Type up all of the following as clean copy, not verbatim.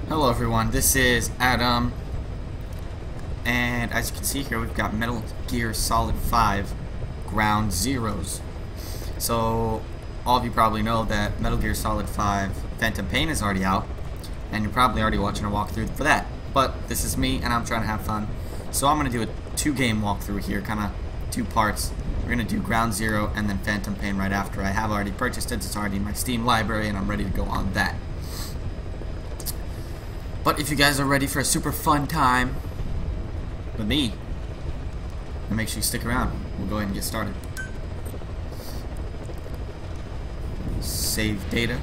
Hello everyone, this is Adam, and as you can see here we've got Metal Gear Solid 5 Ground Zeroes. So all of you probably know that Metal Gear Solid 5 Phantom Pain is already out, and you're probably already watching a walkthrough for that. But this is me and I'm trying to have fun, so I'm going to do a 2-game walkthrough here, kind of 2 parts. We're going to do Ground Zero and then Phantom Pain right after. I have already purchased it, it's already in my Steam library and I'm ready to go on that. But if you guys are ready for a super fun time with me, then make sure you stick around. We'll go ahead and get started. Save data.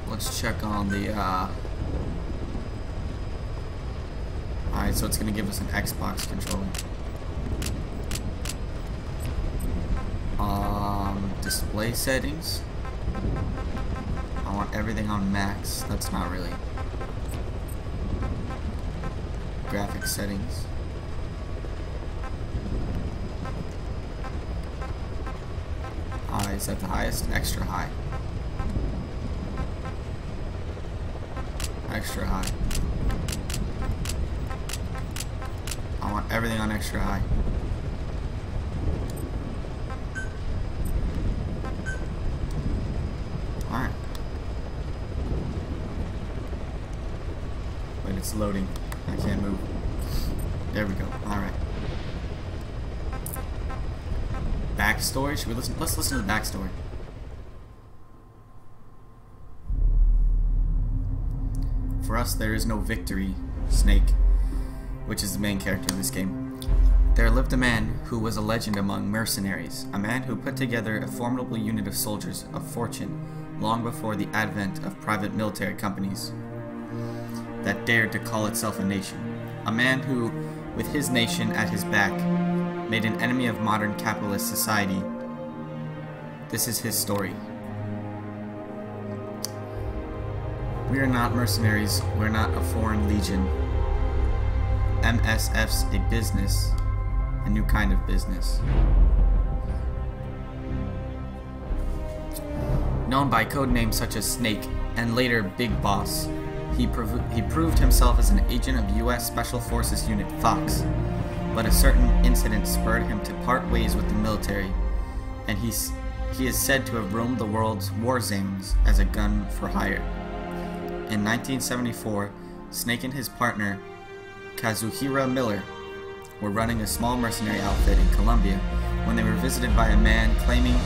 Let's check on the alright, so it's gonna give us an Xbox controller. Display settings. I want everything on max. That's not really. Graphics settings. Is that the highest? Extra high. Extra high. I want everything on extra high. Alright. Wait, it's loading. I can't move. There we go. Alright. Backstory? Should we listen? Let's listen to the backstory. For us, there is no victory, Snake, which is the main character of this game. There lived a man who was a legend among mercenaries, a man who put together a formidable unit of soldiers of fortune long before the advent of private military companies that dared to call itself a nation. A man who, with his nation at his back, made an enemy of modern capitalist society. This is his story. We are not mercenaries, we're not a foreign legion. MSF's a business, a new kind of business. Known by code names such as Snake and later Big Boss, he proved himself as an agent of U.S. Special Forces Unit Fox, but a certain incident spurred him to part ways with the military, and he is said to have roamed the world's war zones as a gun for hire. In 1974, Snake and his partner, Kazuhira Miller, were running a small mercenary outfit in Colombia when they were visited by a man claiming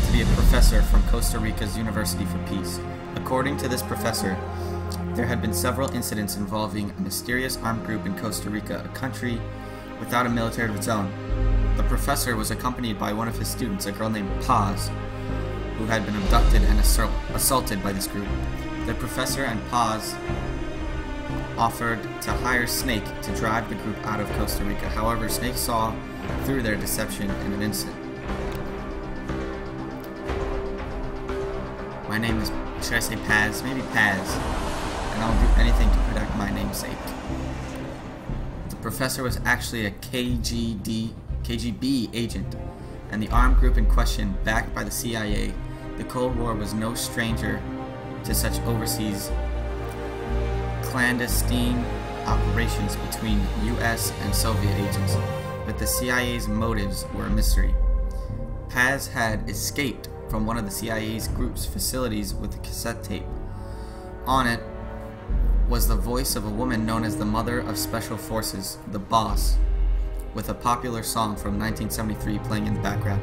to be a professor from Costa Rica's University for Peace. According to this professor, there had been several incidents involving a mysterious armed group in Costa Rica, a country without a military of its own. The professor was accompanied by one of his students, a girl named Paz, who had been abducted and assaulted by this group. The professor and Paz offered to hire Snake to drive the group out of Costa Rica. However, Snake saw through their deception in an instant. My name is, should I say Paz? Maybe Paz. And I'll do anything to protect my namesake. The professor was actually a KGB agent, and the armed group in question, backed by the CIA. The Cold War was no stranger to such overseas clandestine operations between US and Soviet agents, but the CIA's motives were a mystery. Paz had escaped from one of the CIA's group's facilities with a cassette tape. On it was the voice of a woman known as the Mother of Special Forces, the Boss, with a popular song from 1973 playing in the background.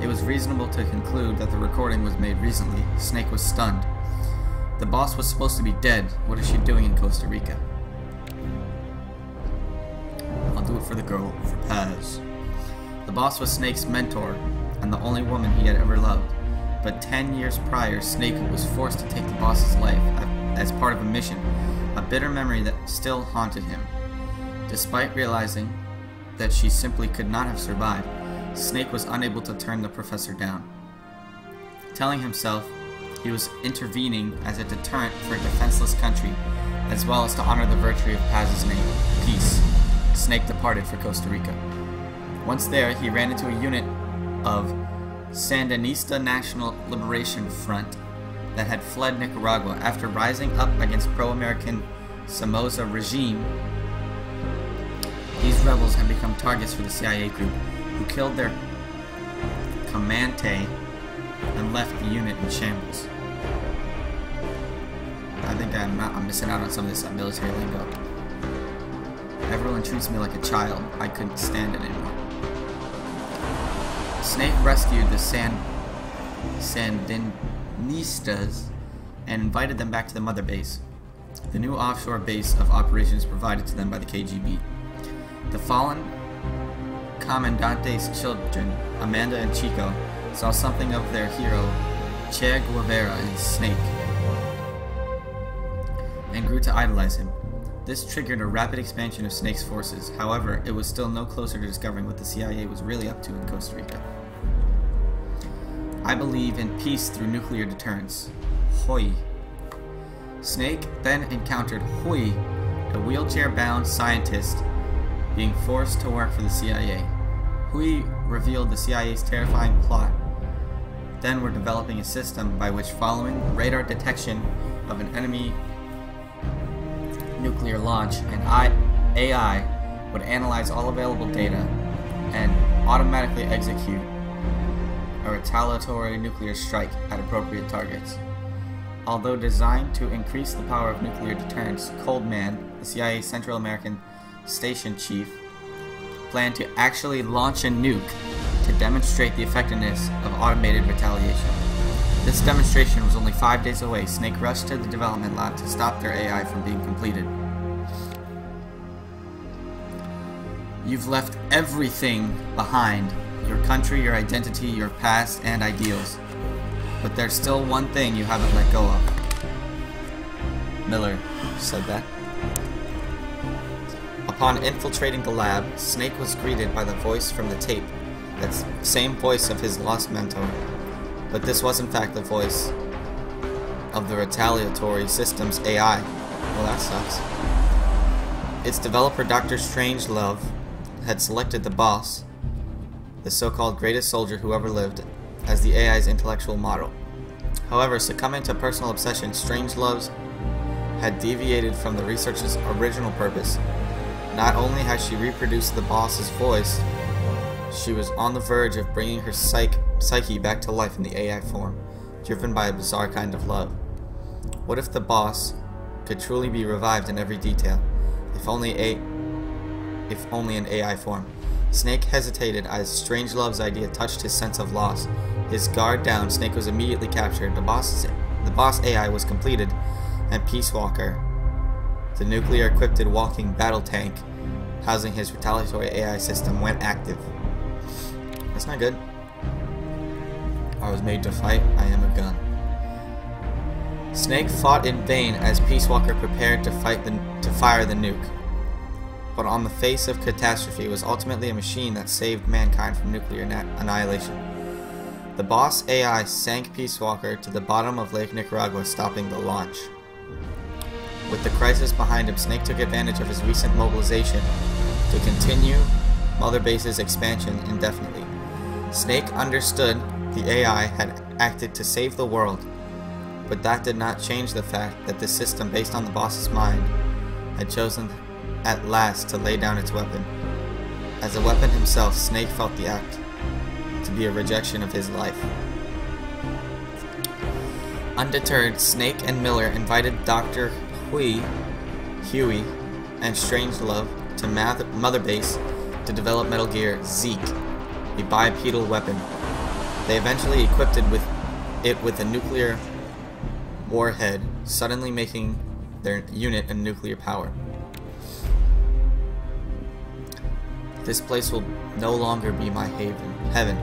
It was reasonable to conclude that the recording was made recently. Snake was stunned. The Boss was supposed to be dead. What is she doing in Costa Rica? I'll do it for the girl, for Paz. The Boss was Snake's mentor and the only woman he had ever loved. But 10 years prior, Snake was forced to take the Boss's life as part of a mission, a bitter memory that still haunted him. Despite realizing that she simply could not have survived, Snake was unable to turn the professor down. Telling himself he was intervening as a deterrent for a defenseless country, as well as to honor the virtue of Paz's name, peace, Snake departed for Costa Rica. Once there, he ran into a unit of Sandinista National Liberation Front that had fled Nicaragua after rising up against pro-American Somoza regime. These rebels had become targets for the CIA group, who killed their comandante and left the unit in shambles. I think I'm missing out on some of this military lingo. Everyone treats me like a child. I couldn't stand it anymore. Snake rescued the Sandinistas and invited them back to the mother base, the new offshore base of operations provided to them by the KGB. The fallen Commandante's children, Amanda and Chico, saw something of their hero, Che Guevara, in Snake, and grew to idolize him. This triggered a rapid expansion of Snake's forces. However, it was still no closer to discovering what the CIA was really up to in Costa Rica. I believe in peace through nuclear deterrence. Hoi. Snake then encountered Hoi, a wheelchair-bound scientist being forced to work for the CIA. Hui revealed the CIA's terrifying plot. Then were developing a system by which, following radar detection of an enemy nuclear launch, an AI would analyze all available data and automatically execute a retaliatory nuclear strike at appropriate targets. Although designed to increase the power of nuclear deterrence, Coldman, the CIA's Central American station chief, planned to actually launch a nuke to demonstrate the effectiveness of automated retaliation. This demonstration was only 5 days away. Snake rushed to the development lab to stop their AI from being completed. You've left everything behind. Your country, your identity, your past, and ideals. But there's still one thing you haven't let go of. Miller said that. Upon infiltrating the lab, Snake was greeted by the voice from the tape. That same voice of his lost mentor. But this was in fact the voice of the retaliatory system's AI. Well, that sucks. Its developer, Dr. Strangelove, had selected the boss, the so-called greatest soldier who ever lived, as the AI's intellectual model. However, succumbing to personal obsession, Strangelove's had deviated from the researcher's original purpose. Not only had she reproduced the boss's voice, she was on the verge of bringing her psyche back to life in the AI form, driven by a bizarre kind of love. What if the boss could truly be revived in every detail, if only in AI form? Snake hesitated as Strangelove's idea touched his sense of loss. His guard down, Snake was immediately captured. The boss AI was completed, and Peace Walker, the nuclear-equipped walking battle tank housing his retaliatory AI system, went active. That's not good. I was made to fight. I am a gun. Snake fought in vain as Peace Walker prepared to fire the nuke. But on the face of catastrophe, it was ultimately a machine that saved mankind from nuclear annihilation. The boss AI sank Peace Walker to the bottom of Lake Nicaragua, stopping the launch. With the crisis behind him, Snake took advantage of his recent mobilization to continue Mother Base's expansion indefinitely. Snake understood the AI had acted to save the world, but that did not change the fact that the system, based on the boss's mind, had chosen at last to lay down its weapon. As a weapon himself, Snake felt the act to be a rejection of his life. Undeterred, Snake and Miller invited Dr. Huey, and Strangelove to Mother Base to develop Metal Gear Zeke, a bipedal weapon. They eventually equipped it with a nuclear warhead, suddenly making their unit a nuclear power. This place will no longer be my heaven.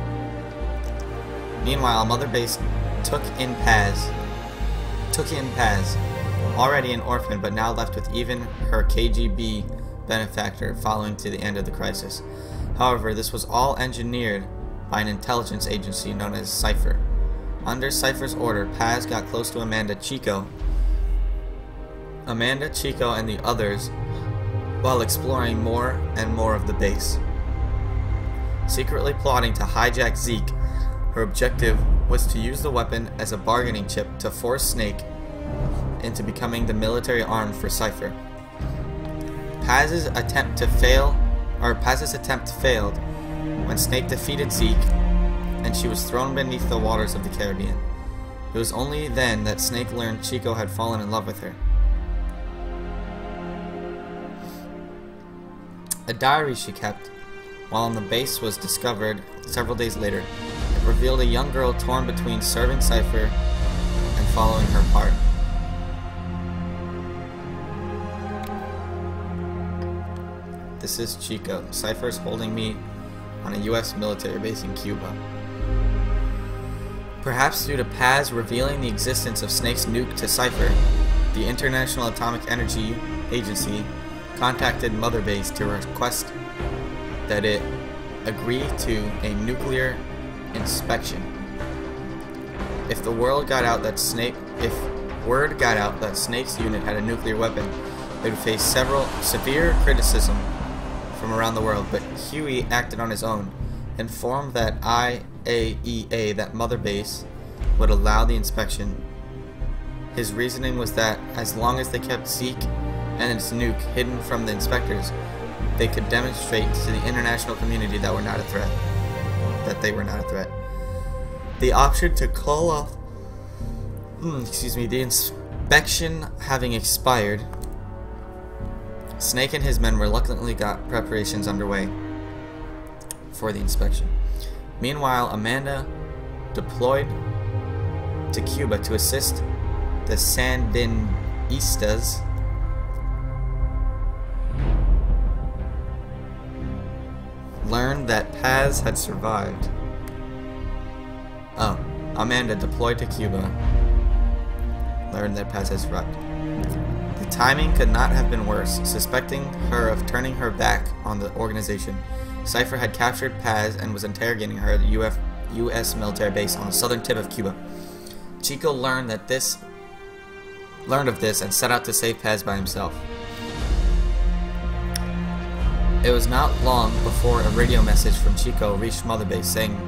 Meanwhile, Mother Base took in Paz, already an orphan but now left with even her KGB benefactor following to the end of the crisis. However, this was all engineered by an intelligence agency known as Cypher. Under Cypher's order, Paz got close to Amanda, Chico, and the others while exploring more and more of the base. Secretly plotting to hijack Zeke, Her objective was to use the weapon as a bargaining chip to force Snake into becoming the military arm for Cypher. Paz's attempt failed when Snake defeated Zeke and she was thrown beneath the waters of the Caribbean. It was only then that Snake learned Chico had fallen in love with her. A diary she kept while on the base was discovered several days later. It revealed a young girl torn between serving Cypher and following her part. This is Chico. Cypher is holding me on a US military base in Cuba. Perhaps due to Paz revealing the existence of Snake's nuke to Cypher, the International Atomic Energy Agency contacted Mother Base to request that it agree to a nuclear inspection. If word got out that Snake's unit had a nuclear weapon, it would face severe criticism from around the world, but Huey acted on his own, informed that IAEA that Mother Base would allow the inspection. His reasoning was that as long as they kept Zeke and its nuke hidden from the inspectors, they could demonstrate to the international community that they were not a threat. The option to call off the inspection having expired, Snake and his men reluctantly got preparations underway for the inspection. Meanwhile, Amanda deployed to Cuba to assist the Sandinistas learned that Paz had survived. Amanda deployed to Cuba, learned that Paz had survived. The timing could not have been worse. Suspecting her of turning her back on the organization, Cypher had captured Paz and was interrogating her at the U.S. military base on the southern tip of Cuba. Chico learned of this and set out to save Paz by himself. It was not long before a radio message from Chico reached Mother Base saying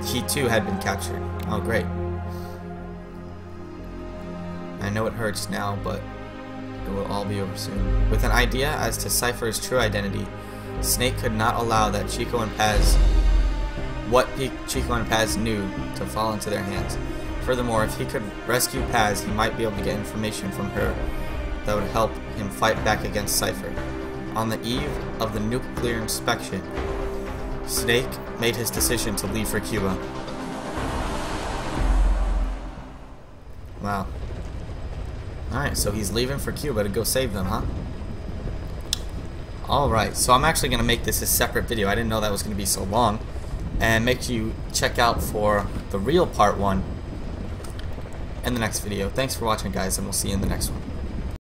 he too had been captured. Oh great. I know it hurts now, but it will all be over soon. With an idea as to Cypher's true identity, Snake could not allow that Chico and Paz knew to fall into their hands. Furthermore, if he could rescue Paz, he might be able to get information from her that would help him fight back against Cypher. On the eve of the nuclear inspection, Snake made his decision to leave for Cuba. Wow. Alright, so he's leaving for Cuba to go save them, huh? Alright, so I'm actually going to make this a separate video. I didn't know that was going to be so long. And make you check out for the real part 1 in the next video. Thanks for watching, guys, and we'll see you in the next one.